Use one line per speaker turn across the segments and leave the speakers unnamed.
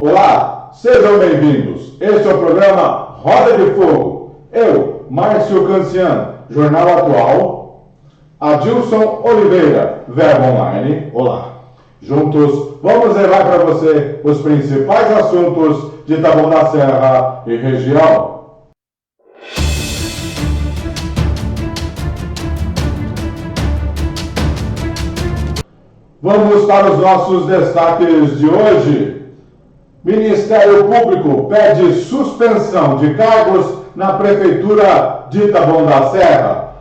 Olá, sejam bem-vindos. Este é o programa Roda de Fogo. Eu, Márcio Canciano, Jornal Atual. Adilson Oliveira, Verbo Online. Olá. Juntos, vamos levar para você os principais assuntos de Taboão da Serra e região. Vamos para os nossos destaques de hoje. Ministério Público pede suspensão de cargos na Prefeitura de Taboão da Serra.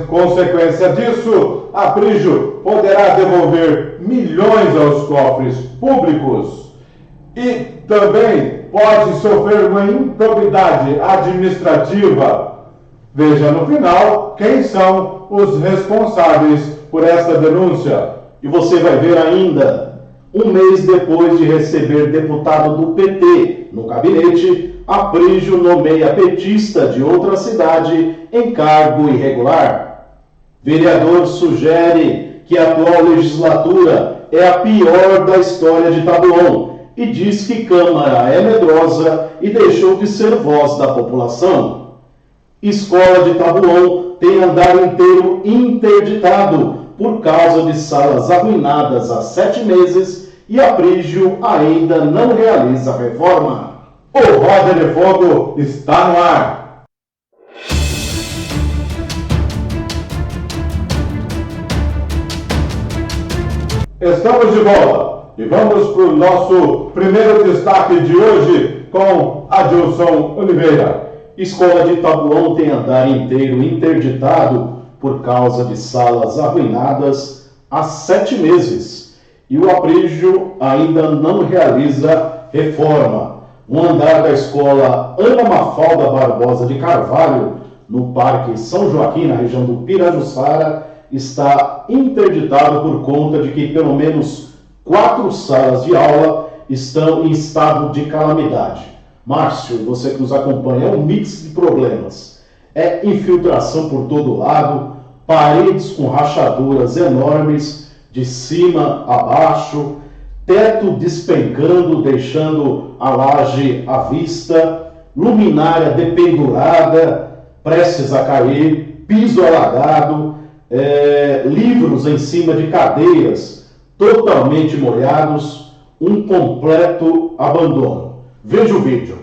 Consequência disso, a Aprígio poderá devolver milhões aos cofres públicos e também pode sofrer uma improbidade administrativa. Veja no final quem são os responsáveis por essa denúncia.
E você vai ver ainda, um mês depois de receber deputado do PT no gabinete, Aprígio nomeia petista de outra cidade em cargo irregular. Vereador sugere que a atual legislatura é a pior da história de Taboão e diz que Câmara é medrosa e deixou de ser voz da população. Escola de Taboão tem andar inteiro interditado por causa de salas arruinadas há 7 meses e Aprígio ainda não realiza reforma.
O Roda de Fogo está no ar. Estamos de volta e vamos para o nosso primeiro destaque de hoje com Adilson Oliveira.
Escola de Taboão tem andar inteiro interditado por causa de salas arruinadas há 7 meses e o Aprígio ainda não realiza reforma. O andar da escola Ana Mafalda Barbosa de Carvalho, no Parque São Joaquim, na região do Pirajussara, está interditado por conta de que pelo menos 4 salas de aula estão em estado de calamidade. Márcio, você que nos acompanha, é um mix de problemas. É infiltração por todo lado, paredes com rachaduras enormes de cima a baixo, teto despencando, deixando a laje à vista, luminária dependurada, prestes a cair, piso alagado, livros em cima de cadeiras totalmente molhados, um completo abandono. Veja o vídeo.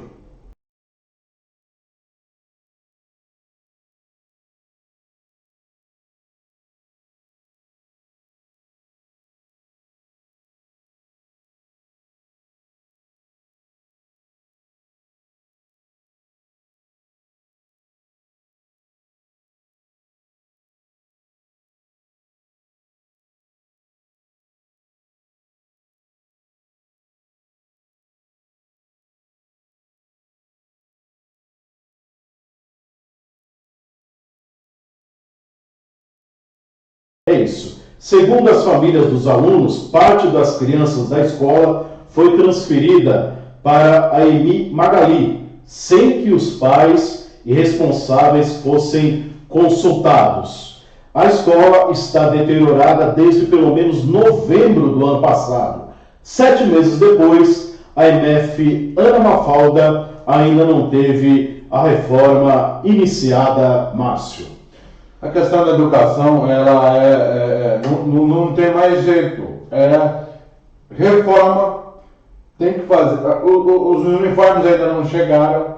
É isso. Segundo as famílias dos alunos, parte das crianças da escola foi transferida para a EMI Magali, sem que os pais e responsáveis fossem consultados. A escola está deteriorada desde pelo menos novembro do ano passado. 7 meses depois, a EMF Ana Mafalda ainda não teve a reforma iniciada, Márcio.
A questão da educação, ela não tem mais jeito. Reforma, tem que fazer. Os uniformes ainda não chegaram,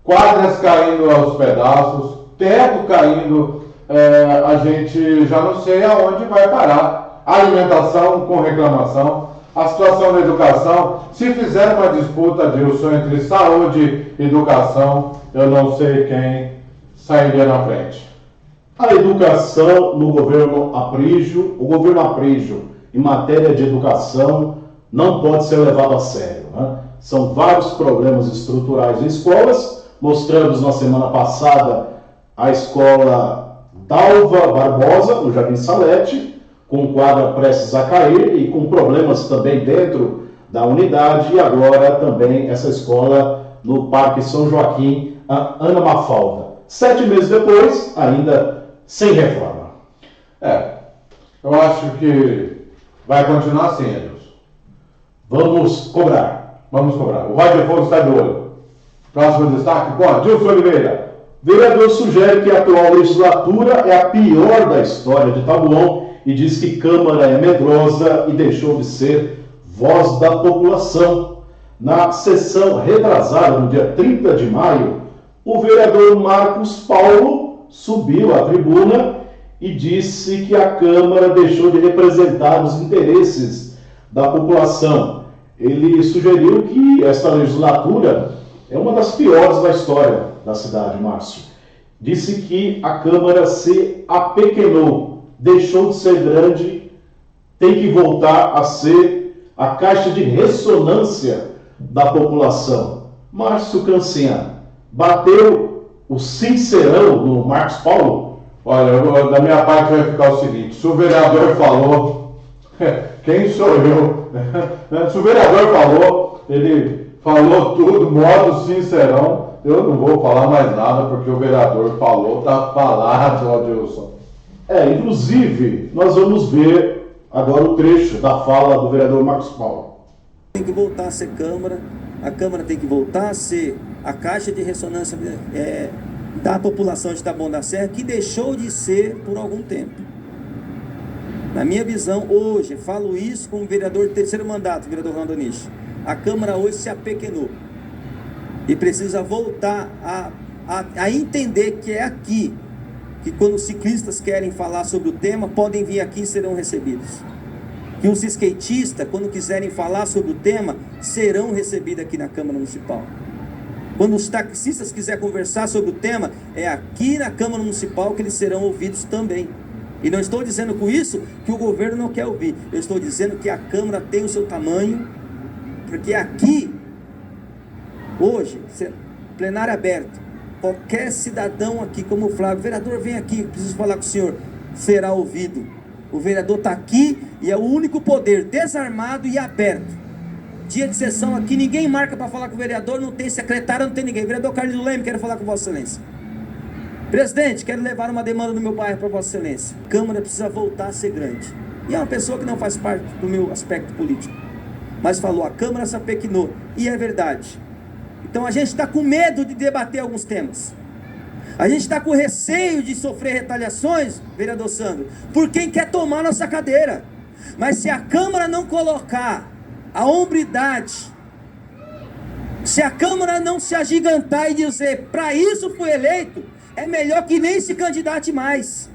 quadras caindo aos pedaços, teto caindo, a gente já não sei aonde vai parar. Alimentação com reclamação, a situação da educação. Se fizer uma disputa, Dilson, entre saúde e educação, eu não sei quem sairia na frente.
A educação no governo Aprígio, o governo Aprígio, em matéria de educação, não pode ser levado a sério, né? São vários problemas estruturais em escolas. Mostramos na semana passada a escola Dalva Barbosa, no Jardim Salete, com quadra prestes a cair e com problemas também dentro da unidade. E agora também essa escola no Parque São Joaquim, a Ana Mafalda. 7 meses depois, ainda sem reforma.
Eu acho que vai continuar assim, Edilson.
Vamos cobrar.
Vamos cobrar. O Roger Fogo está de olho. Próximo destaque com Adilson Oliveira.
Vereador sugere que a atual legislatura é a pior da história de Taboão e diz que Câmara é medrosa e deixou de ser voz da população. Na sessão retrasada, no dia 30 de maio, o vereador Marcos Paulo subiu à tribuna e disse que a Câmara deixou de representar os interesses da população. Ele sugeriu que esta legislatura é uma das piores da história da cidade, Márcio. Disse que a Câmara se apequenou, deixou de ser grande, tem que voltar a ser a caixa de ressonância da população. Márcio Cancinha, bateu o sincerão do Marcos Paulo?
Olha, da minha parte vai ficar o seguinte: se o vereador falou, quem sou eu? Se o vereador falou, ele falou tudo, modo sincerão. Eu não vou falar mais nada, porque o vereador falou, tá falado, Adilson.
Inclusive, nós vamos ver agora o trecho da fala do vereador Marcos Paulo.
Tem que voltar a ser Câmara, a Câmara tem que voltar a ser a caixa de ressonância da população de Taboão da Serra, que deixou de ser por algum tempo. Na minha visão, hoje, falo isso como vereador de terceiro mandato, vereador Rondoniche, a Câmara hoje se apequenou e precisa voltar a entender que é aqui que, quando os ciclistas querem falar sobre o tema, podem vir aqui e serão recebidos. Que os skatistas, quando quiserem falar sobre o tema, serão recebidos aqui na Câmara Municipal. Quando os taxistas quiserem conversar sobre o tema, é aqui na Câmara Municipal que eles serão ouvidos também. E não estou dizendo com isso que o governo não quer ouvir. Eu estou dizendo que a Câmara tem o seu tamanho, porque aqui, hoje, plenário aberto, qualquer cidadão aqui, como o Flávio, vereador, vem aqui, preciso falar com o senhor, será ouvido. O vereador está aqui e é o único poder desarmado e aberto. Dia de sessão aqui, ninguém marca para falar com o vereador, não tem secretário, não tem ninguém. Vereador Carlos Leme, quero falar com Vossa Excelência. Presidente, quero levar uma demanda do meu bairro para Vossa Excelência. A Câmara precisa voltar a ser grande. E é uma pessoa que não faz parte do meu aspecto político, mas falou, a Câmara se apequenou. E é verdade. Então a gente está com medo de debater alguns temas. A gente está com receio de sofrer retaliações, vereador Sandro, por quem quer tomar nossa cadeira. Mas se a Câmara não colocar a hombridade, se a Câmara não se agigantar e dizer, para isso fui eleito, é melhor que nem se candidate mais.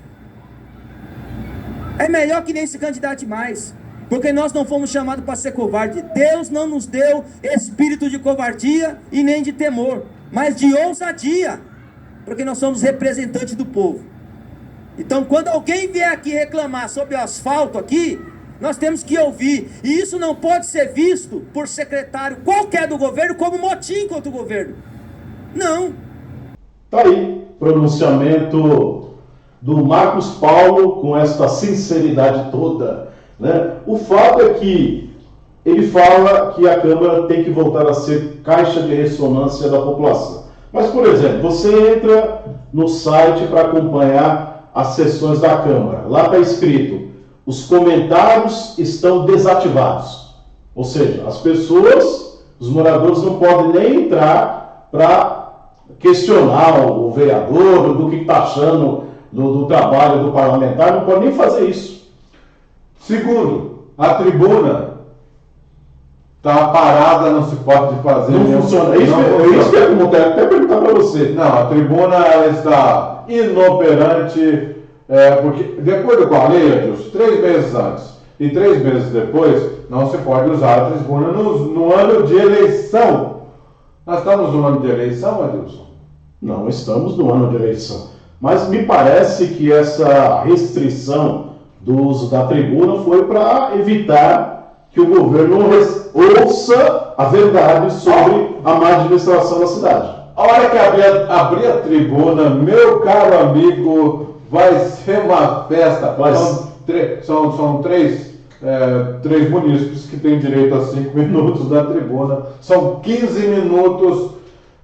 É melhor que nem se candidate mais. Porque nós não fomos chamados para ser covarde. Deus não nos deu espírito de covardia e nem de temor, mas de ousadia. Porque nós somos representantes do povo. Então, quando alguém vier aqui reclamar sobre o asfalto aqui, nós temos que ouvir. E isso não pode ser visto por secretário qualquer do governo como motim contra o governo. Não.
Tá aí, pronunciamento do Marcos Paulo com esta sinceridade toda, né? O fato é que ele fala que a Câmara tem que voltar a ser caixa de ressonância da população. Mas, por exemplo, você entra no site para acompanhar as sessões da Câmara. Lá está escrito, os comentários estão desativados. Ou seja, as pessoas, os moradores não podem nem entrar para questionar o vereador do que está achando do trabalho do parlamentar, não pode nem fazer isso.
Segundo, a tribuna está parada, não se pode fazer.
Não funciona. É isso que eu vou até perguntar para você.
Não, a tribuna ela está inoperante, porque, de acordo com a lei, Adilson, 3 meses antes e 3 meses depois, não se pode usar a tribuna no ano de eleição. Nós estamos no ano de eleição, Adilson?
Não estamos no ano de eleição. Mas me parece que essa restrição do uso da tribuna foi para evitar que o governo ouça a verdade sobre a má administração da cidade.
A hora que abrir a tribuna, meu caro amigo, vai ser uma festa. São três munícipes que têm direito a 5 minutos da tribuna. São 15 minutos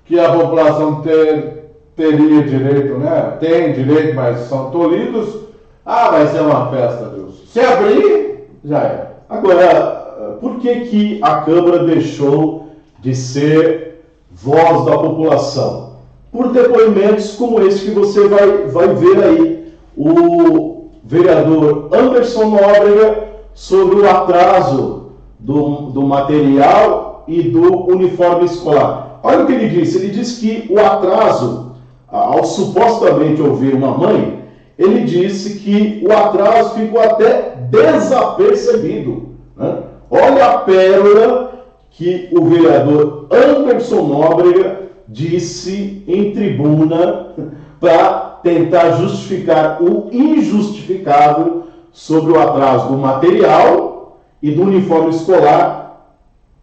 que a população teria direito, né? Tem direito, mas são tolhidos. Vai ser uma festa, Deus. Se abrir, já é.
Agora, por que a Câmara deixou de ser voz da população, por depoimentos como esse que você vai ver aí, o vereador Anderson Nóbrega, sobre o atraso do material e do uniforme escolar. Olha o que ele disse que o atraso, ao supostamente ouvir uma mãe, ele disse que o atraso ficou até desapercebido, né? Olha a pérola que o vereador Anderson Nóbrega disse em tribuna para tentar justificar o injustificável sobre o atraso do material e do uniforme escolar,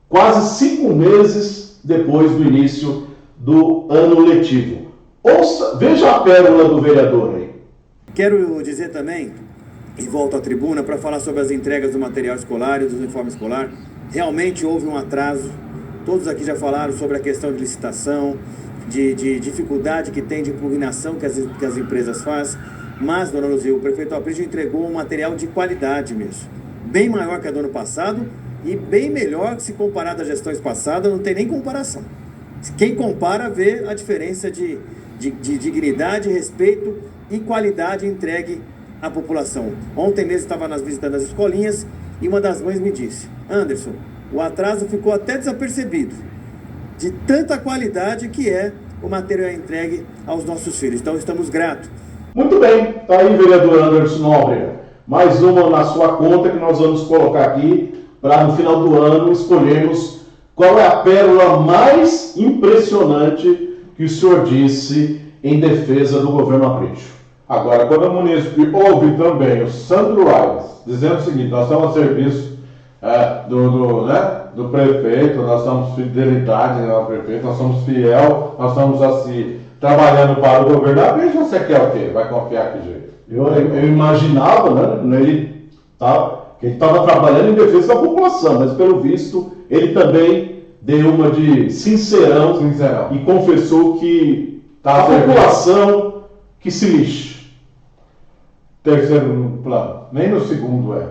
quase 5 meses depois do início do ano letivo. Veja a pérola do vereador aí.
Quero dizer também, e volto à tribuna, para falar sobre as entregas do material escolar e do uniforme escolar. Realmente houve um atraso. Todos aqui já falaram sobre a questão de licitação, de dificuldade que tem de impugnação que as empresas fazem. Mas, dona Luzia, o prefeito Aprígio entregou um material de qualidade mesmo. Bem maior que a do ano passado e bem melhor que se comparado às gestões passadas, não tem nem comparação. Quem compara vê a diferença de dignidade, respeito e qualidade entregue à população. Ontem mesmo estava visitando as escolinhas e uma das mães me disse: Anderson, o atraso ficou até desapercebido de tanta qualidade que é o material entregue aos nossos filhos. Então estamos gratos.
Muito bem, está aí, vereador Anderson Nóbrega. Mais uma na sua conta que nós vamos colocar aqui para no final do ano escolhermos qual é a pérola mais impressionante que o senhor disse em defesa do governo Aprígio.
Agora, quando o munícipe ouve também o Sandro Aires dizendo o seguinte: nós estamos a serviço do prefeito, nós estamos fidelidade ao prefeito, nós somos fiel, nós estamos assim, trabalhando para o governo Aprígio, você quer o quê? Vai confiar que jeito?
Eu imaginava, que ele estava trabalhando em defesa da população, mas pelo visto ele também deu uma de sincerão. E confessou que a população que se lixe.
Terceiro plano, nem no segundo é.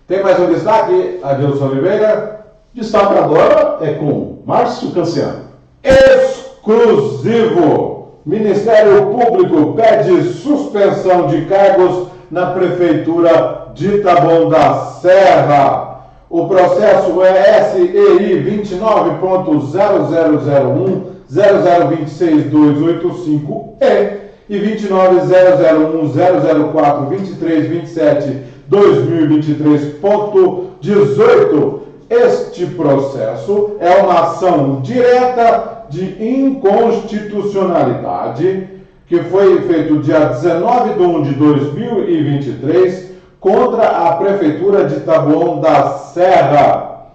Tem mais um destaque, Adilson Oliveira?
Destaque agora é com Márcio Canciano.
Exclusivo! Ministério Público pede suspensão de cargos na Prefeitura de Taboão da Serra. O processo é SEI 29.0001.0026285E e 29.0010042327/2023.18. Este processo é uma ação direta de inconstitucionalidade que foi feito dia 19 de 1 de 2023 contra a Prefeitura de Taboão da Serra.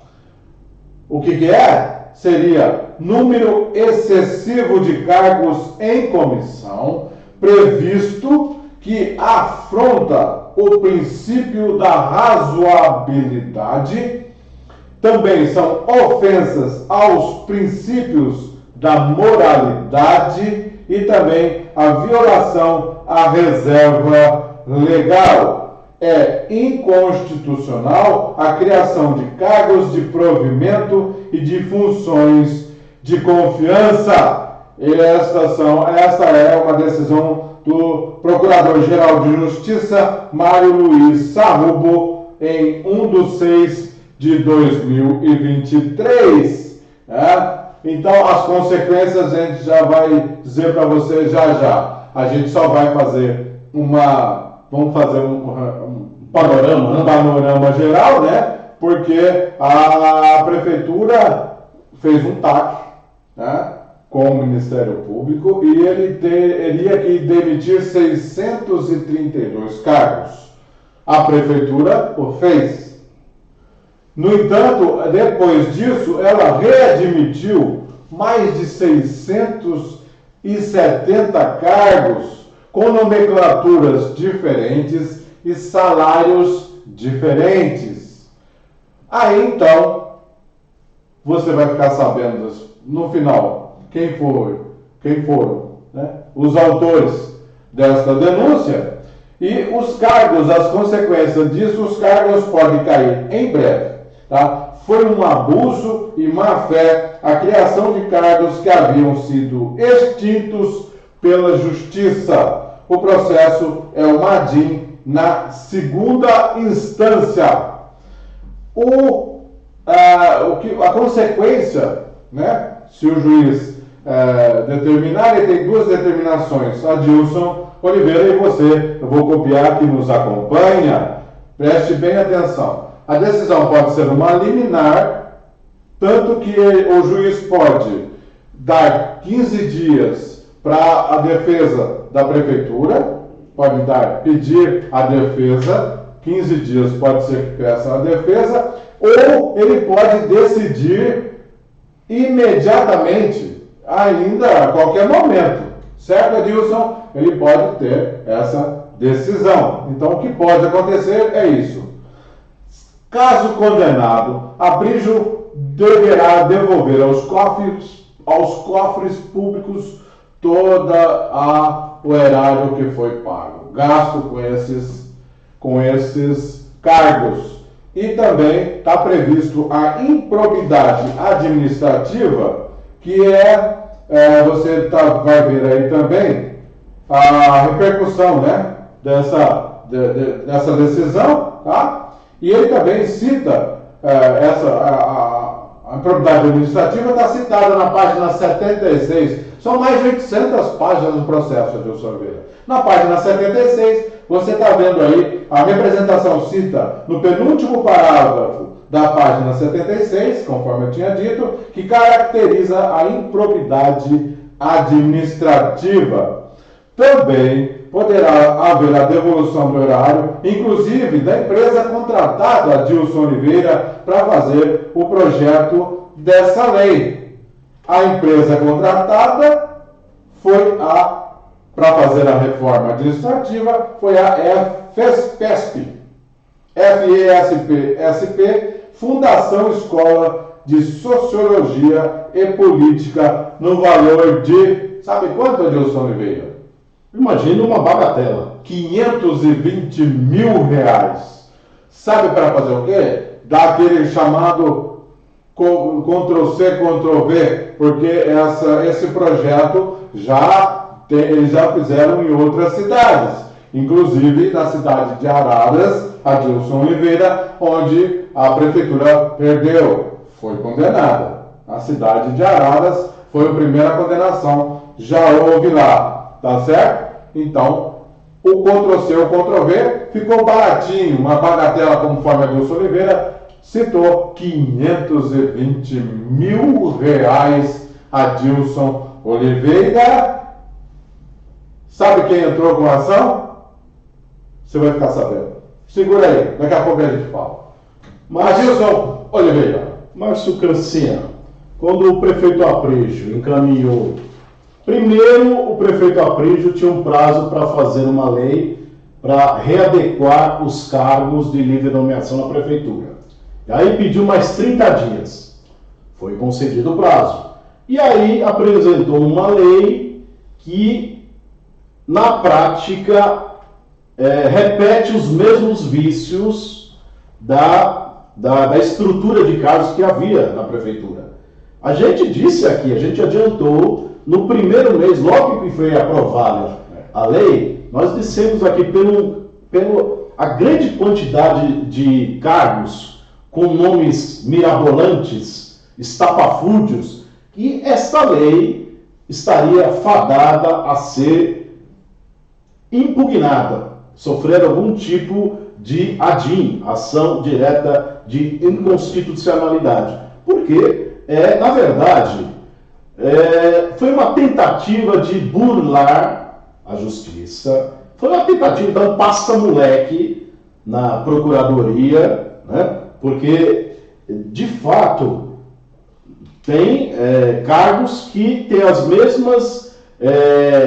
O que é? Seria número excessivo de cargos em comissão, previsto que afronta o princípio da razoabilidade. Também são ofensas aos princípios da moralidade e também a violação à reserva legal. É inconstitucional a criação de cargos de provimento e de funções de confiança. Esta é uma decisão do Procurador-Geral de Justiça, Mário Luiz Sarrubo, em 1/6/2023. Então, as consequências a gente já vai dizer para você já. A gente só vai fazer vamos fazer um panorama geral, né? Porque a Prefeitura fez um TAC, né, com o Ministério Público e ele teria que demitir 632 cargos. A Prefeitura o fez. No entanto, depois disso, ela readmitiu mais de 670 cargos com nomenclaturas diferentes e salários diferentes. Aí, então, você vai ficar sabendo, no final, quem foram, né, os autores desta denúncia e os cargos, as consequências disso. Os cargos podem cair em breve. Tá? foi um abuso e má-fé a criação de cargos que haviam sido extintos pela Justiça. O processo é o Madin na segunda instância. A consequência, né, se o juiz determinar, ele tem duas determinações. Adilson Oliveira e você, eu vou copiar que nos acompanha, preste bem atenção. A decisão pode ser uma liminar, tanto que o juiz pode dar 15 dias para a defesa da prefeitura, pode pedir a defesa, 15 dias pode ser que peça a defesa, ou ele pode decidir imediatamente, ainda a qualquer momento. Certo, Adilson? Ele pode ter essa decisão. Então, o que pode acontecer é isso. Caso condenado, Aprígio deverá devolver aos cofres públicos o erário que foi pago, gasto com esses cargos. E também está previsto a improbidade administrativa, que você vai ver aí também a repercussão, né, dessa decisão, tá? E ele também cita a improbidade administrativa, está citada na página 76. São mais de 800 páginas do processo, Adilson Oliveira. Na página 76, você está vendo aí, a representação cita no penúltimo parágrafo da página 76, conforme eu tinha dito, que caracteriza a improbidade administrativa. Também poderá haver a devolução do erário, inclusive da empresa contratada, Adilson Oliveira, para fazer o projeto dessa lei. A empresa contratada para fazer a reforma administrativa, foi a FESP, Fundação Escola de Sociologia e Política, no valor de, sabe quanto, Adilson Oliveira?
Imagina uma bagatela.
520 mil reais. Sabe para fazer o quê? Dar aquele chamado Ctrl-C, Ctrl-V, porque esse projeto eles já fizeram em outras cidades, inclusive na cidade de Araras, Adilson Oliveira, onde a prefeitura perdeu, foi condenada. A cidade de Araras foi a primeira condenação, já houve lá, tá certo? Então, o Ctrl-C, o Ctrl-V ficou baratinho, uma bagatela, conforme Adilson Oliveira citou, 520 mil reais, Adilson Oliveira. Sabe quem entrou com a ação? Você vai ficar sabendo. Segura aí, daqui a pouco a gente fala. Adilson Oliveira.
Márcio Cancina, quando o prefeito Aprígio encaminhou... Primeiro, o prefeito Aprígio tinha um prazo para fazer uma lei para readequar os cargos de livre nomeação na prefeitura. E aí pediu mais 30 dias. Foi concedido o prazo. E aí apresentou uma lei que, na prática, repete os mesmos vícios da estrutura de cargos que havia na prefeitura. A gente disse aqui, a gente adiantou, no primeiro mês, logo que foi aprovada a lei, nós dissemos aqui, a grande quantidade de cargos com nomes mirabolantes, estapafúrdios, que esta lei estaria fadada a ser impugnada, sofrer algum tipo de ADIM, ação direta de inconstitucionalidade. Porque, na verdade, foi uma tentativa de burlar a justiça, foi uma tentativa de dar um pasta-moleque na procuradoria, né? Porque, de fato, tem cargos que têm as mesmas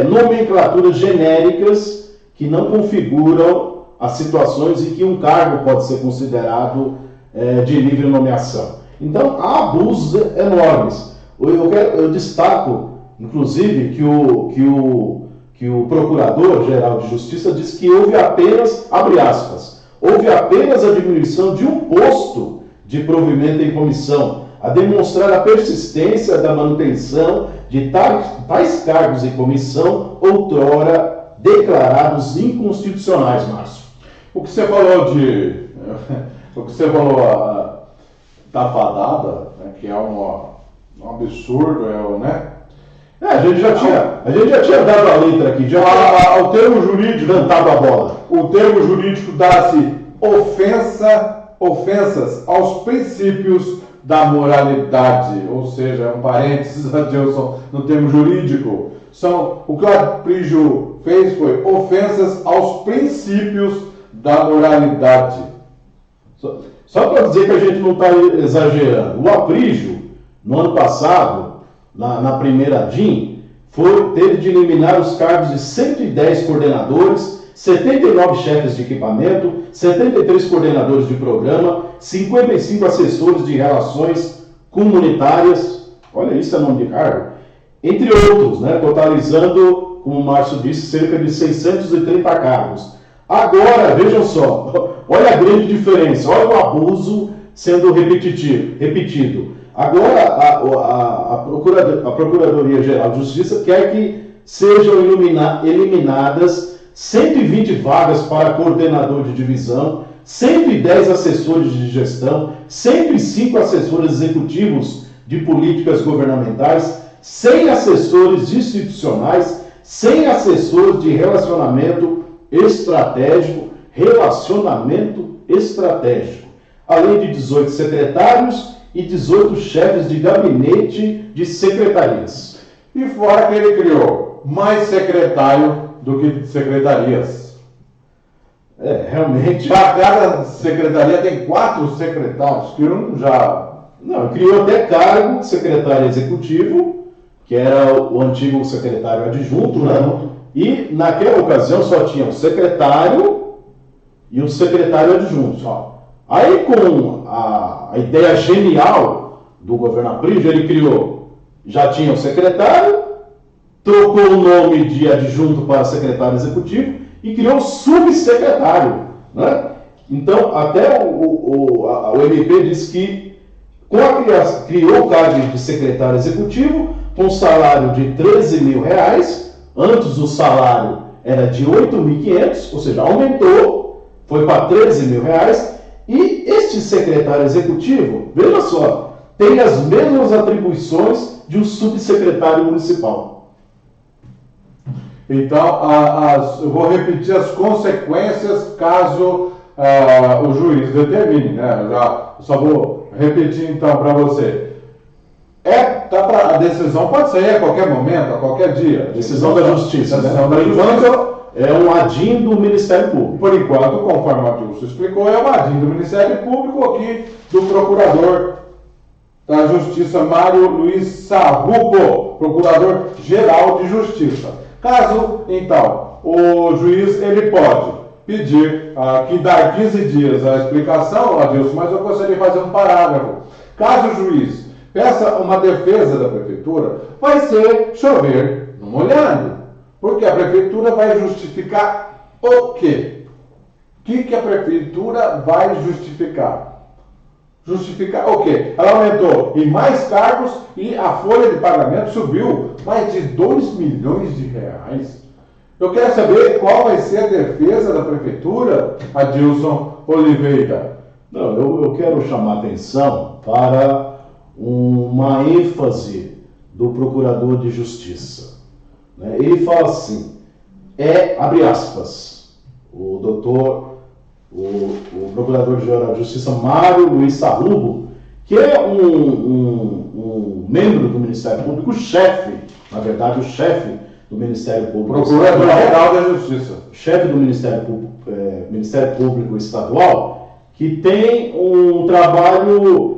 nomenclaturas genéricas que não configuram as situações em que um cargo pode ser considerado de livre nomeação. Então, há abusos enormes. Eu destaco, inclusive, que o Procurador-Geral de Justiça disse que houve apenas, abre aspas, houve apenas a diminuição de um posto de provimento em comissão, a demonstrar a persistência da manutenção de tais cargos em comissão outrora declarados inconstitucionais, Márcio.
O que você falou da fadada, né, que é um absurdo, né?
A gente já tinha dado a letra aqui,
o termo jurídico,
cantado a bola.
O termo jurídico dá-se ofensas aos princípios da moralidade, ou seja, um parênteses, Adilson, no termo jurídico. O que o Aprígio fez foi ofensas aos princípios da moralidade.
Só para dizer que a gente não está exagerando, o Aprígio, no ano passado, na primeira DIN, teve de eliminar os cargos de 110 coordenadores, 79 chefes de equipamento, 73 coordenadores de programa, 55 assessores de relações comunitárias, olha isso, é nome de cargo, entre outros, né, totalizando, como o Márcio disse, cerca de 630 cargos. Agora, vejam só, olha a grande diferença, olha o abuso sendo repetido. Agora, a Procuradoria-Geral de Justiça quer que sejam eliminadas 120 vagas para coordenador de divisão, 110 assessores de gestão, 105 assessores executivos de políticas governamentais, 100 assessores institucionais, 100 assessores de relacionamento estratégico, além de 18 secretários e 18 chefes de gabinete de secretarias.
E fora que ele criou mais secretário do que secretarias.
Realmente...
Para cada secretaria tem 4 secretários, que um já...
Não, criou até cargo de secretário executivo, que era o antigo secretário adjunto, né? E naquela ocasião só tinha o secretário e o secretário adjunto. Aí, com a ideia genial do governo Aprígio, ele já tinha o secretário, trocou o nome de adjunto para secretário executivo e criou o subsecretário, né? Então, até o MP disse que criou o cargo de secretário executivo com salário de R$13 mil, antes o salário era de 8.500, ou seja, aumentou, foi para R$13 mil, e este secretário executivo, veja só, tem as mesmas atribuições de um subsecretário municipal.
Então, eu vou repetir as consequências caso o juiz determine, né? Eu só vou repetir então para você. A decisão pode sair a qualquer momento, a qualquer dia.
Decisão da Justiça.
Decisão da
Justiça é um ADIM do Ministério Público.
Por enquanto, conforme o Adilson explicou, é um ADIM do Ministério Público aqui do Procurador da Justiça, Mário Luiz Sarrupo, Procurador-Geral de Justiça. Caso, então, o juiz ele pode pedir que dá 15 dias a explicação, Adilson, mas eu gostaria de fazer um parágrafo. Caso o juiz peça uma defesa da prefeitura, vai ser chover no molhado, porque a prefeitura vai justificar o quê? O que a prefeitura vai justificar? Justificar o quê? Ela aumentou em mais cargos e a folha de pagamento subiu mais de R$2 milhões. Eu quero saber qual vai ser a defesa da prefeitura, Adilson Oliveira.
Não, eu quero chamar atenção para uma ênfase do Procurador de Justiça. Ele fala assim, abre aspas, o Procurador-Geral de Justiça Mário Luiz Sarrupo, que é um membro do Ministério Público, o chefe do Ministério Público.
Procurador-Geral da Justiça.
Chefe do Ministério Público Estadual, que tem um trabalho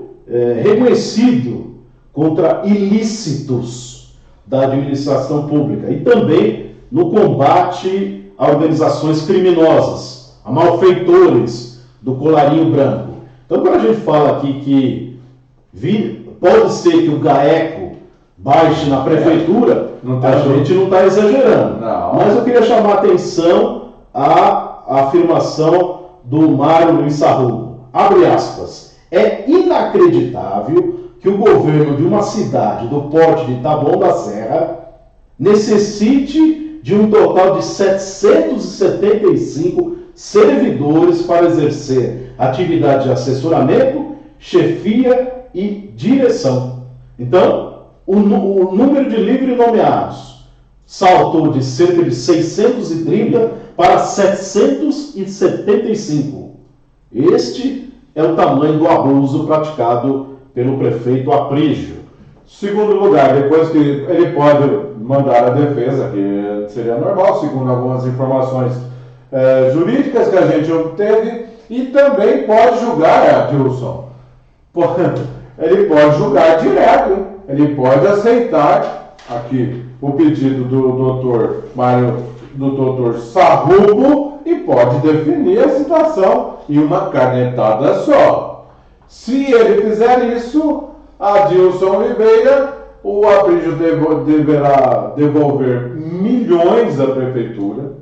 reconhecido contra ilícitos da administração pública e também no combate a organizações criminosas, a malfeitores do colarinho branco. Então, quando a gente fala aqui que pode ser que o GAECO baixe na prefeitura, a gente não está exagerando.
Não.
Mas eu queria chamar a atenção à afirmação do Mário Luiz Sarrupo. Abre aspas. É inacreditável que o governo de uma cidade do porte de Taboão da Serra necessite de um total de 775 servidores para exercer atividade de assessoramento, chefia e direção. Então, o número de livres nomeados saltou de cerca de 630 para 775. Este é o tamanho do abuso praticado pelo prefeito Aprígio.
Segundo lugar, depois que ele pode mandar a defesa, que seria normal, segundo algumas informações jurídicas que a gente obteve, e também pode julgar, Adilson. Ele pode julgar direto, ele pode aceitar aqui o pedido do doutor Mário, do doutor Sarrubo, e pode definir a situação em uma canetada só. Se ele fizer isso, Adilson Oliveira, o Aprígio deverá devolver milhões à prefeitura,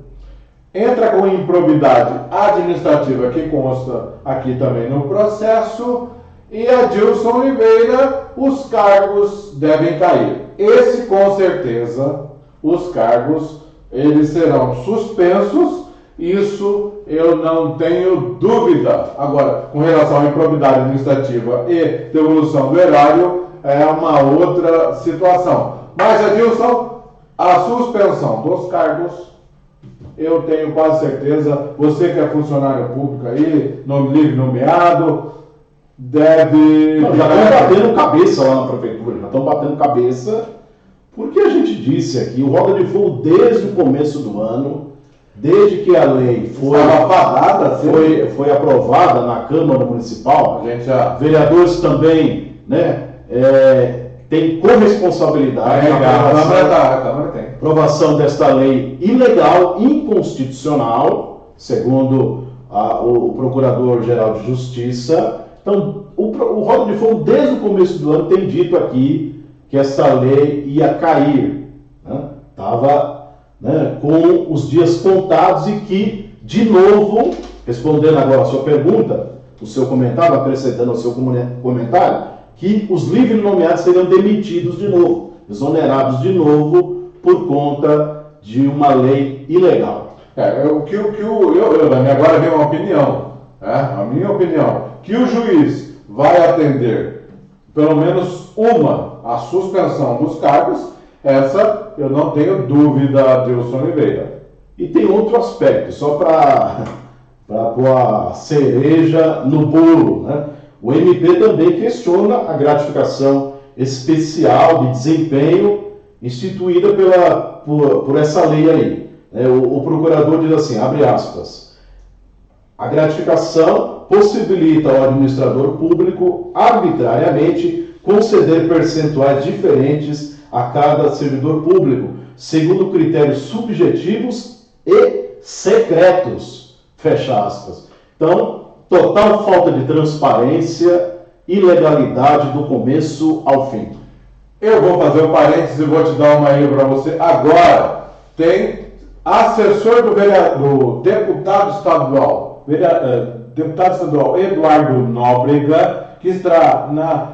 entra com improbidade administrativa, que consta aqui também no processo, e Adilson Oliveira, os cargos devem cair. Esse, com certeza, os cargos, eles serão suspensos, isso eu não tenho dúvida. Agora, com relação à improbidade administrativa e devolução do erário, é uma outra situação. Mas, Adilson, a suspensão dos cargos, eu tenho quase certeza, você que é funcionário público aí, livre nomeado, deve...
Não, já estão batendo cabeça lá na prefeitura, já estão batendo cabeça, porque a gente disse aqui, o Roda de Fogo desde o começo do ano, desde que a lei foi aprovada na Câmara Municipal, vereadores também, né, têm corresponsabilidade
na
aprovação desta lei ilegal, inconstitucional, segundo o Procurador-Geral de Justiça. Então, o Roda de Fogo, desde o começo do ano, tem dito aqui que essa lei ia cair. Estava com os dias contados e que, de novo, respondendo agora a sua pergunta, o seu comentário, acrescentando ao seu comentário, que os livres nomeados seriam demitidos de novo, exonerados de novo por conta de uma lei ilegal.
Agora vem uma opinião, a minha opinião, que o juiz vai atender pelo menos a suspensão dos cargos, essa eu não tenho dúvida, Adilson Oliveira.
E tem outro aspecto, só para pôr a cereja no bolo, né? O MP também questiona a gratificação especial de desempenho instituída por essa lei aí. O procurador diz assim, abre aspas, a gratificação possibilita ao administrador público arbitrariamente conceder percentuais diferentes a cada servidor público, segundo critérios subjetivos e secretos, fecha aspas. Então, total falta de transparência, ilegalidade do começo ao fim.
Eu vou fazer um parênteses e vou te dar uma aí para você. Agora, tem assessor do deputado estadual Eduardo Nóbrega, que está na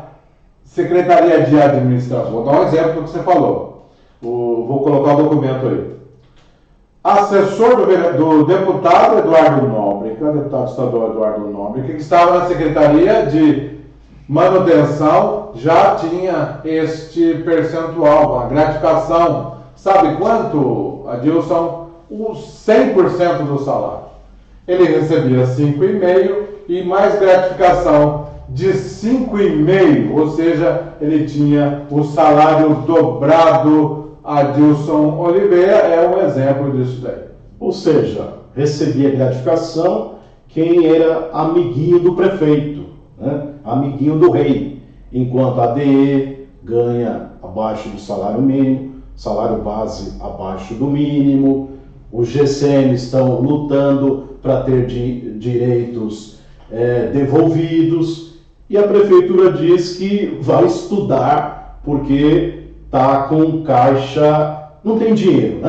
Secretaria de Administração. Vou dar um exemplo do que você falou. Vou colocar o documento aí. Assessor do deputado Eduardo Nóbrega, deputado estadual Eduardo Nóbrega, que estava na Secretaria de Manutenção, já tinha este percentual, a gratificação. Sabe quanto, Adilson? O 100% do salário. Ele recebia 5,5 e mais gratificação de 5,5, ou seja, ele tinha o salário dobrado. Adilson Oliveira é um exemplo disso daí.
Ou seja, recebia gratificação quem era amiguinho do prefeito, amiguinho do rei, enquanto a ADE ganha abaixo do salário mínimo, salário base abaixo do mínimo, os GCM estão lutando para ter direitos devolvidos, e a prefeitura diz que vai estudar porque está com caixa, não tem dinheiro,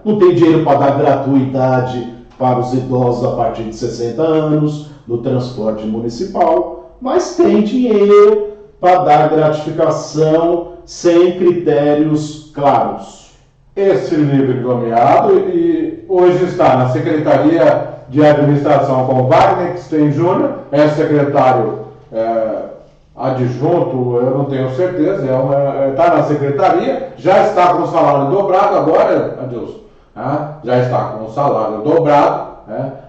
não tem dinheiro para dar gratuidade para os idosos a partir de 60 anos, no transporte municipal, mas tem dinheiro para dar gratificação sem critérios claros.
Esse livre nomeado e hoje está na Secretaria de Administração com Wagner Stein Júnior, é secretário adjunto, eu não tenho certeza, está na secretaria, já está com o salário dobrado agora, Adilson, já está com o salário dobrado,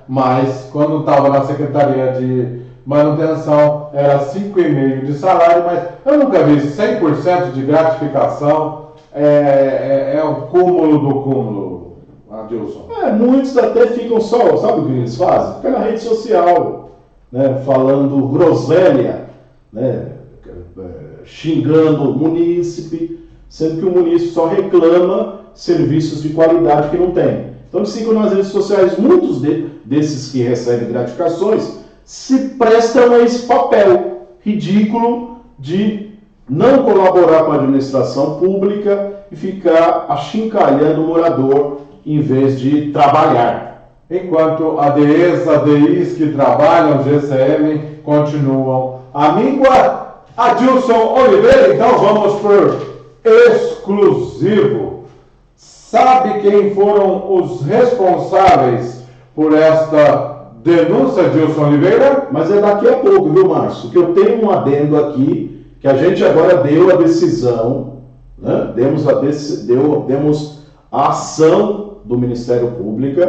mas quando estava na Secretaria de Manutenção era 5,5 de salário, mas eu nunca vi 100% de gratificação, é o cúmulo do cúmulo, Adilson.
Muitos até ficam só, sabe o que eles fazem? Fica na rede social, né, falando groselha, né, xingando o munícipe, sendo que o munícipe só reclama serviços de qualidade que não tem. Então eles ficam nas redes sociais, muitos desses que recebem gratificações se prestam a esse papel ridículo de não colaborar com a administração pública e ficar achincalhando o morador em vez de trabalhar.
Enquanto ADEs, ADIs que trabalham, GCM, continuam à míngua. Adilson Oliveira, então vamos por exclusivo. Sabe quem foram os responsáveis por esta denúncia, Adilson Oliveira?
Mas é daqui a pouco, viu, Márcio? Que eu tenho um adendo aqui, que a gente agora deu a decisão, né? Demos a ação do Ministério Público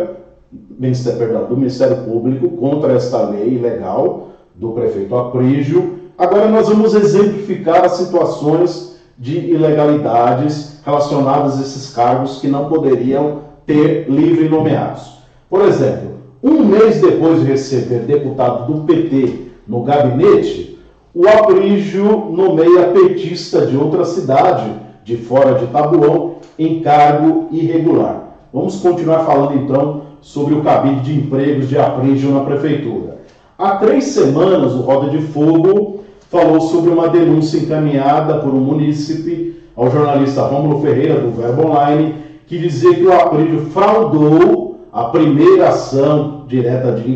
contra esta lei ilegal do prefeito Aprígio. Agora nós vamos exemplificar as situações de ilegalidades relacionadas a esses cargos que não poderiam ter livre nomeados. Por exemplo, um mês depois de receber deputado do PT no gabinete, o Aprígio nomeia petista de outra cidade, de fora de Taboão, em cargo irregular. Vamos continuar falando então sobre o cabide de empregos de Aprígio na prefeitura. Há 3 semanas, o Roda de Fogo falou sobre uma denúncia encaminhada por um munícipe ao jornalista Rômulo Ferreira, do Verbo Online, que dizia que o Aprígio fraudou a primeira ação direta de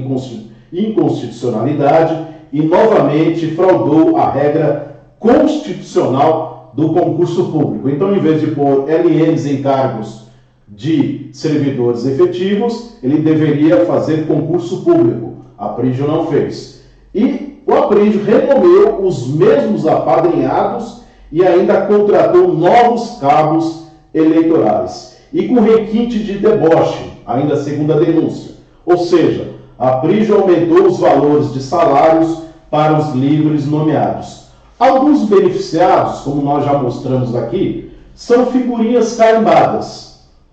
inconstitucionalidade e, novamente, fraudou a regra constitucional do concurso público. Então, em vez de pôr LNs em cargos de servidores efetivos, ele deveria fazer concurso público. Aprígio não fez. E o Aprígio renomeou os mesmos apadrinhados e ainda contratou novos cabos eleitorais. E com requinte de deboche, ainda segundo a denúncia. Ou seja, Aprígio aumentou os valores de salários para os livres nomeados. Alguns beneficiados, como nós já mostramos aqui, são figurinhas carimbadas.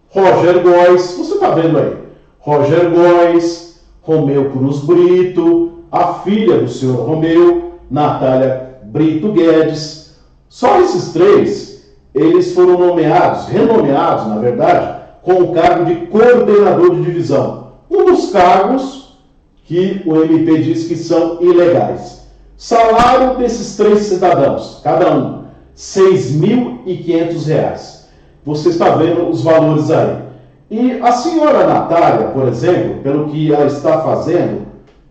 Roger Góes, você está vendo aí, Roger Góes, Romeu Cruz Brito, a filha do senhor Romeu, Natália Brito Guedes. Só esses 3, eles foram renomeados, na verdade, com o cargo de coordenador de divisão. Um dos cargos que o MP diz que são ilegais. Salário desses 3 cidadãos, cada um, R$ 6.500. Você está vendo os valores aí. E a senhora Natália, por exemplo, pelo que ela está fazendo,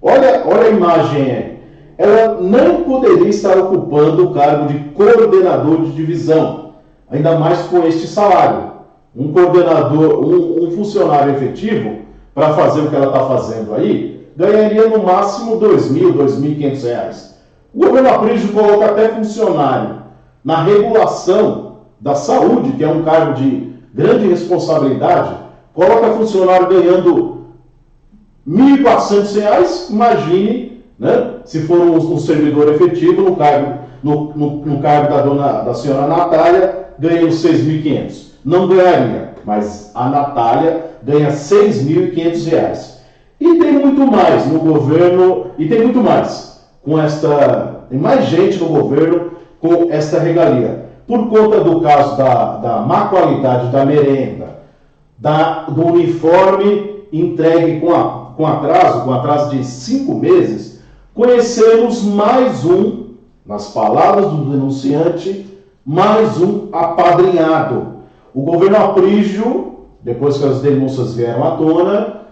olha a imagem aí. Ela não poderia estar ocupando o cargo de coordenador de divisão, ainda mais com este salário. Um coordenador, um funcionário efetivo, para fazer o que ela está fazendo aí, ganharia no máximo R$ 2.000, R$ 2.500. O governo Aprígio coloca até funcionário na regulação da saúde, que é um cargo de grande responsabilidade, coloca funcionário ganhando R$ 1.400, imagine, né, se for um servidor efetivo no cargo da senhora Natália, ganha os R$ 6.500. Não ganharia, mas a Natália ganha R$ 6.500. E tem muito mais no governo, tem mais gente no governo com esta regalia. Por conta do caso da má qualidade da merenda, do uniforme entregue com atraso de 5 meses, conhecemos mais nas palavras do denunciante, mais um apadrinhado. O governo Aprígio, depois que as denúncias vieram à tona,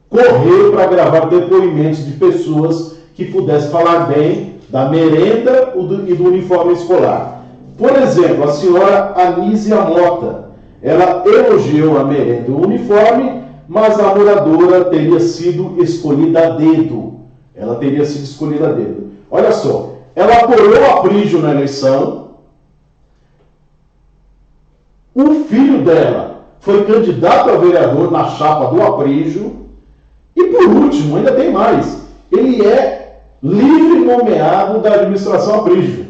correu para gravar depoimentos de pessoas que pudessem falar bem da merenda e do uniforme escolar. Por exemplo, a senhora Anísia Mota, ela elogiou a merenda e o uniforme, mas a moradora teria sido escolhida a dedo. Ela teria sido escolhida a dedo. Olha só, ela apoiou a Aprígio na eleição, o filho dela foi candidato a vereador na chapa do Aprígio, e por último, ainda tem mais, ele é livre nomeado da administração Aprígio.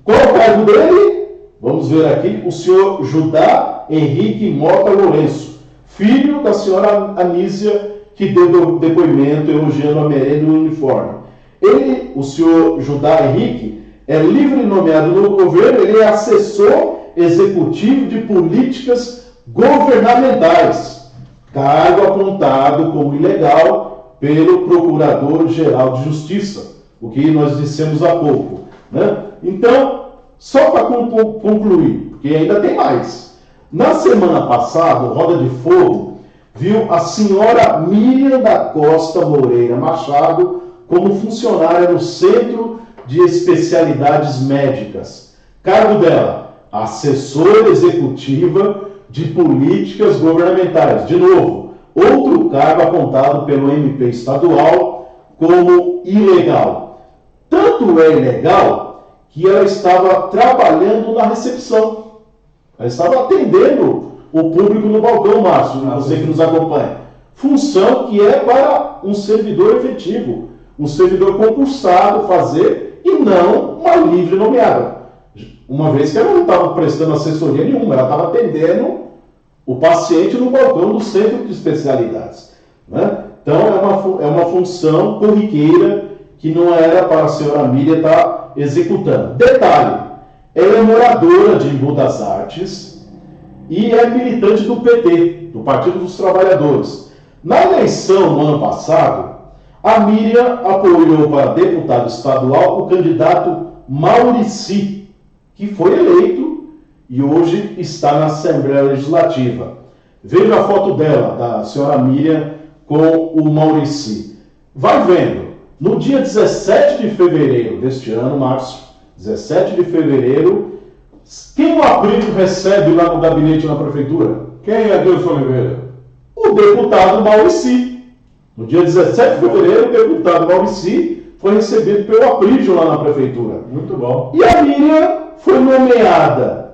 Qual é o cargo dele? Vamos ver aqui, o senhor Judá Henrique Mota Lourenço, filho da senhora Anísia, que deu depoimento elogiando a merenda e o uniforme. Ele, o senhor Judá Henrique, é livre nomeado no governo, ele é assessor executivo de políticas governamentais, cargo apontado como ilegal pelo Procurador-Geral de Justiça, o que nós dissemos há pouco, né? Então, só para concluir, porque ainda tem mais. Na semana passada, o Roda de Fogo viu a senhora Miriam da Costa Moreira Machado como funcionária no Centro de Especialidades Médicas. Cargo dela, assessora executiva de políticas governamentais. De novo, outro cargo apontado pelo MP estadual como ilegal. Tanto é ilegal que ela estava trabalhando na recepção. Ela estava atendendo o público no balcão, Márcio, você que nos acompanha. Função que é para um servidor efetivo, um servidor concursado fazer e não uma livre nomeada. Uma vez que ela não estava prestando assessoria nenhuma, ela estava atendendo o paciente no balcão do centro de especialidades, né? Então é uma função corriqueira que não era para a senhora Miriam estar executando. Detalhe, ela é moradora de Embu das Artes e é militante do PT, do Partido dos Trabalhadores. Na eleição no ano passado, a Miriam apoiou para deputado estadual o candidato Maurici, que foi eleito e hoje está na Assembleia Legislativa. Veja a foto dela, da senhora Miriam, com o Maurici. Vai vendo, no dia 17 de fevereiro deste ano, Márcio, 17 de fevereiro, quem o Aprígio recebe lá no gabinete na prefeitura?
Quem é Deus Oliveira?
O deputado Maurici. No dia 17 de fevereiro, o deputado Maurici foi recebido pelo Aprígio lá na prefeitura.
Muito bom.
E a Miriam foi nomeada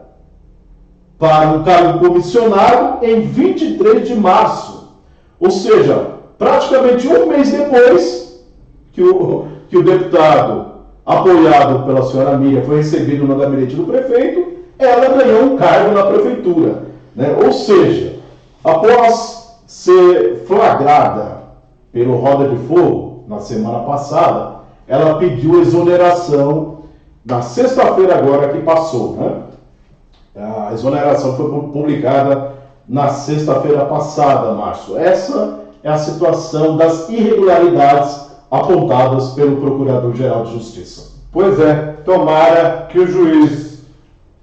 para um cargo comissionado em 23 de março. Ou seja, praticamente um mês depois que o deputado, apoiado pela senhora Miriam, foi recebido no gabinete do prefeito, ela ganhou um cargo na prefeitura, né? Ou seja, após ser flagrada pelo Roda de Fogo na semana passada, ela pediu exoneração na sexta-feira agora que passou, né? A exoneração foi publicada na sexta-feira passada, Márcio. Essa é a situação das irregularidades apontadas pelo Procurador-Geral de Justiça.
Pois é, tomara que o juiz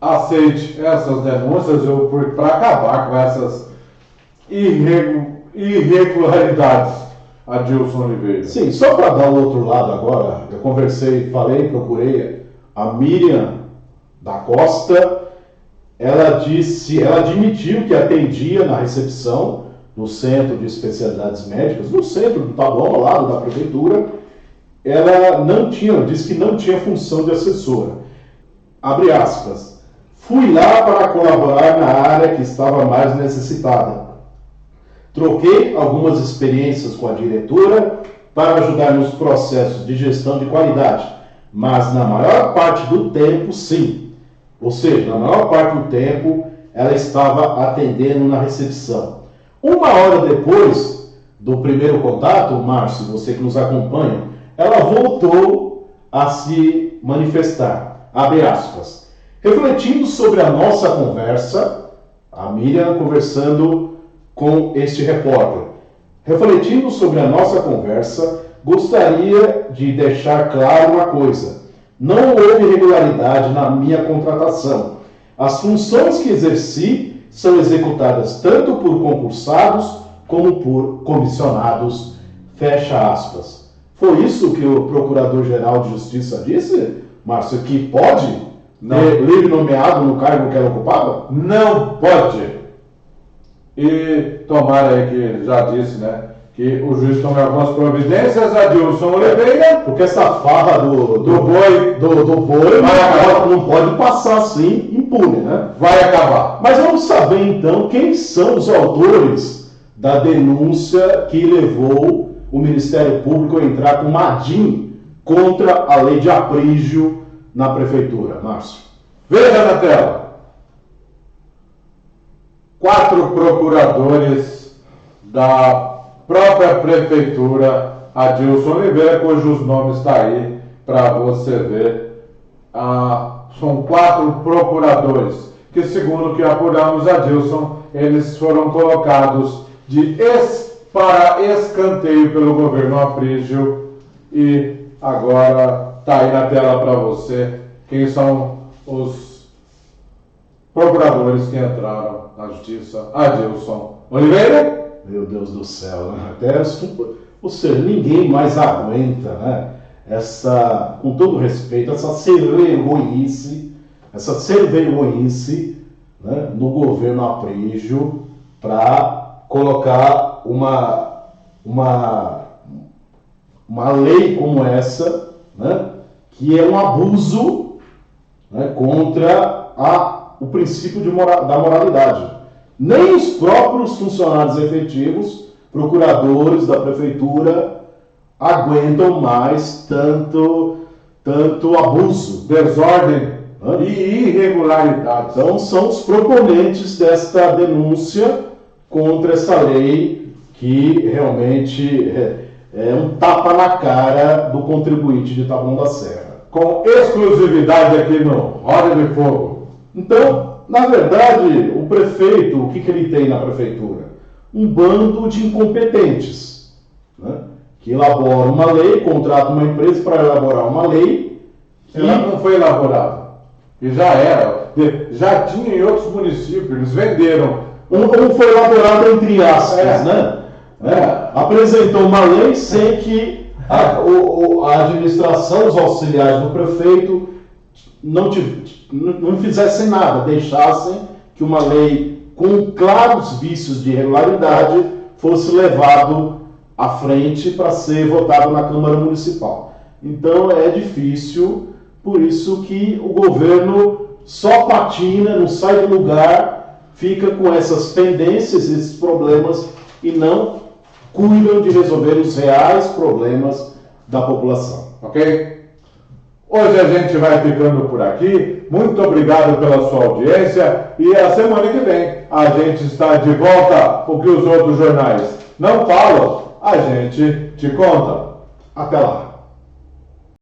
aceite essas denúncias para acabar com essas irregularidades, Adilson Oliveira.
Sim, só para dar o outro lado agora, eu conversei, falei, procurei a Miriam da Costa. Ela admitiu que atendia na recepção no Centro de Especialidades Médicas, no centro do tablão ao lado da prefeitura. Ela disse que não tinha função de assessora. Abre aspas. Fui lá para colaborar na área que estava mais necessitada. Troquei algumas experiências com a diretora para ajudar nos processos de gestão de qualidade, mas na maior parte do tempo, sim. Ou seja, na maior parte do tempo, ela estava atendendo na recepção. Uma hora depois do primeiro contato, Márcio, você que nos acompanha, ela voltou a se manifestar. Abre aspas. Refletindo sobre a nossa conversa, a Miriam conversando com este repórter. Refletindo sobre a nossa conversa, gostaria de deixar claro uma coisa. Não houve irregularidade na minha contratação. As funções que exerci são executadas tanto por concursados como por comissionados. Fecha aspas. Foi isso que o Procurador-Geral de Justiça disse, Márcio, que pode
Não.
ter livre nomeado no cargo que ela ocupava?
Não pode. E tomara aí que ele já disse, né, que o juiz tome algumas providências, Adilson Oliveira,
Porque essa farra do
boi
boi
Vai.
não pode passar assim impune, né?
vai acabar.
Mas vamos saber então quem são os autores da denúncia que levou o Ministério Público a entrar com uma ADIM contra a lei de aprígio na Prefeitura, Márcio.
Veja na tela. 4 procuradores da própria Prefeitura, Adilson Oliveira, cujos nomes está aí para você ver. São 4 procuradores que, segundo o que apuramos, Adilson, eles foram colocados para escanteio pelo governo Aprígio, e agora está aí na tela para você quem são os procuradores que entraram na justiça. Adilson Oliveira.
Meu Deus do céu, né? Ou seja, ninguém mais aguenta, né? Com todo respeito, essa servergonhice, né, no governo Aprígio para colocar uma lei como essa, né, que é um abuso, né, contra o princípio da moralidade. Nem os próprios funcionários efetivos, procuradores da prefeitura, aguentam mais tanto abuso,
Desordem e irregularidades.
Então são os proponentes desta denúncia contra essa lei que realmente é um tapa na cara do contribuinte de Taboão da Serra.
Com exclusividade aqui no Roda de Fogo.
Então, na verdade, o prefeito, o que ele tem na prefeitura? Um bando de incompetentes, né, que elabora uma lei, contrata uma empresa para elaborar uma lei.
Ela não foi elaborada. E já era. Já tinha em outros municípios. Eles venderam.
Não foi elaborado entre aspas,
É.
né? Apresentou uma lei sem que a administração, os auxiliares do prefeito não fizessem nada, deixassem que uma lei com claros vícios de irregularidade fosse levado à frente para ser votado na Câmara Municipal. Então é difícil, por isso que o governo só patina, não sai do lugar, fica com essas pendências, esses problemas, e não cuidam de resolver os reais problemas da população.
Ok? Hoje a gente vai ficando por aqui. Muito obrigado pela sua audiência. E a semana que vem a gente está de volta. O que os outros jornais não falam, a gente te conta.
Até lá!